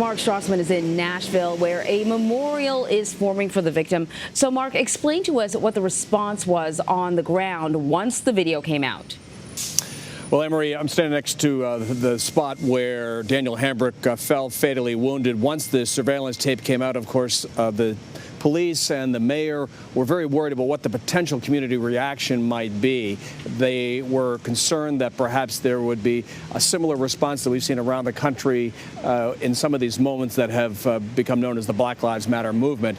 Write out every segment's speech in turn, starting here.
Mark Strassmann is in Nashville, where a memorial is forming for the victim. So, Mark, explain to us what the response was on the ground once the video came out. Well, Emery, I'm standing next to the spot where Daniel Hambrick fell fatally wounded. Once the surveillance tape came out, of course, the police and the mayor were very worried about what the potential community reaction might be. They were concerned that perhaps there would be a similar response that we've seen around the country in some of these moments that have become known as the Black Lives Matter movement.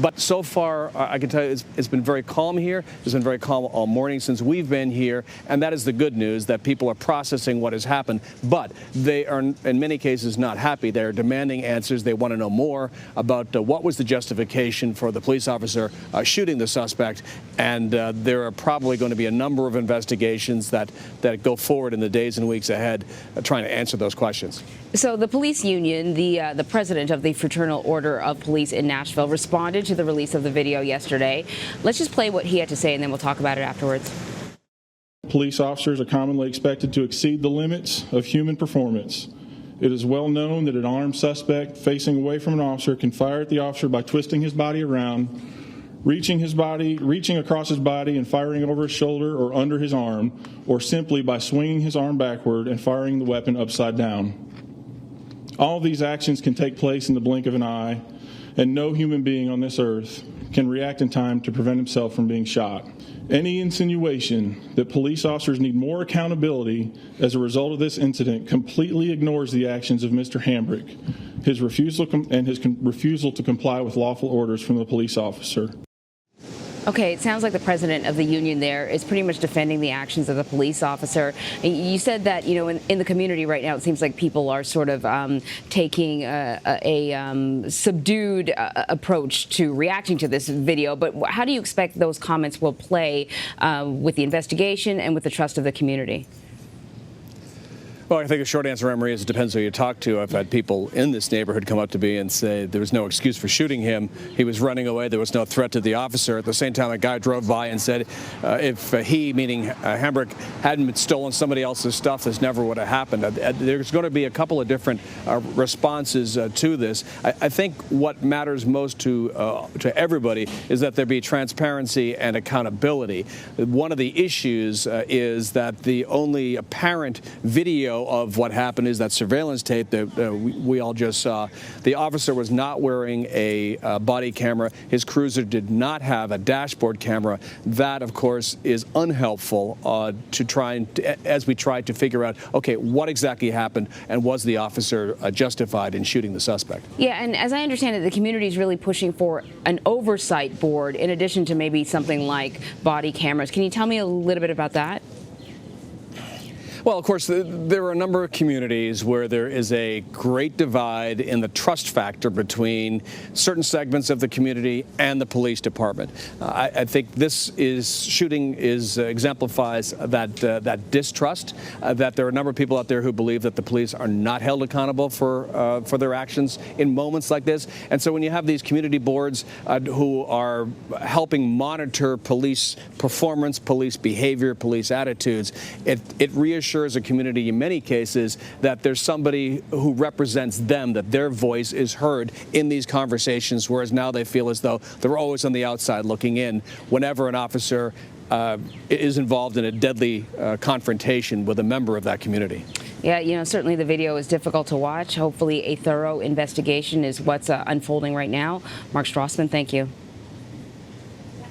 But so far, I can tell you it's been very calm here. It's been very calm all morning since we've been here, and that is the good news, that people are processing what has happened. But they are, in many cases, not happy. They're demanding answers. They want to know more about what was the justification for the police officer shooting the suspect, and there are probably going to be a number of investigations that go forward in the days and weeks ahead trying to answer those questions. So the police union, the president of the Fraternal Order of Police in Nashville, responded to the release of the video yesterday. Let's just play what he had to say, and then we'll talk about it afterwards. Police officers are commonly expected to exceed the limits of human performance. It is well known that an armed suspect facing away from an officer can fire at the officer by twisting his body around, reaching across his body and firing over his shoulder or under his arm, or simply by swinging his arm backward and firing the weapon upside down. All of these actions can take place in the blink of an eye, and no human being on this earth can react in time to prevent himself from being shot. Any insinuation that police officers need more accountability as a result of this incident completely ignores the actions of Mr. Hambrick, his refusal to comply with lawful orders from the police officer. Okay, it sounds like the president of the union there is pretty much defending the actions of the police officer. You said that, you know, in the community right now, it seems like people are sort of taking a subdued approach to reacting to this video. But how do you expect those comments will play with the investigation and with the trust of the community? Well, I think the short answer, Emery, is it depends who you talk to. I've had people in this neighborhood come up to me and say there was no excuse for shooting him. He was running away. There was no threat to the officer. At the same time, a guy drove by and said if he, meaning Hambrick, hadn't stolen somebody else's stuff, this never would have happened. There's going to be a couple of different responses to this. I think what matters most to everybody is that there be transparency and accountability. One of the issues is that the only apparent video of what happened is that surveillance tape that we all just saw. The officer was not wearing a body camera. His cruiser did not have a dashboard camera. That, of course, is unhelpful as we try to figure out, okay, what exactly happened and was the officer justified in shooting the suspect? Yeah, and as I understand it, the community is really pushing for an oversight board in addition to maybe something like body cameras. Can you tell me a little bit about that? Well, of course, there are a number of communities where there is a great divide in the trust factor between certain segments of the community and the police department. I think this shooting exemplifies that distrust, that there are a number of people out there who believe that the police are not held accountable for their actions in moments like this. And so when you have these community boards who are helping monitor police performance, police behavior, police attitudes, it reassures a community in many cases that there's somebody who represents them, that their voice is heard in these conversations, whereas now they feel as though they're always on the outside looking in whenever an officer is involved in a deadly confrontation with a member of that community. Yeah, you know, certainly the video is difficult to watch. Hopefully a thorough investigation is what's unfolding right now. Mark Strassmann, thank you.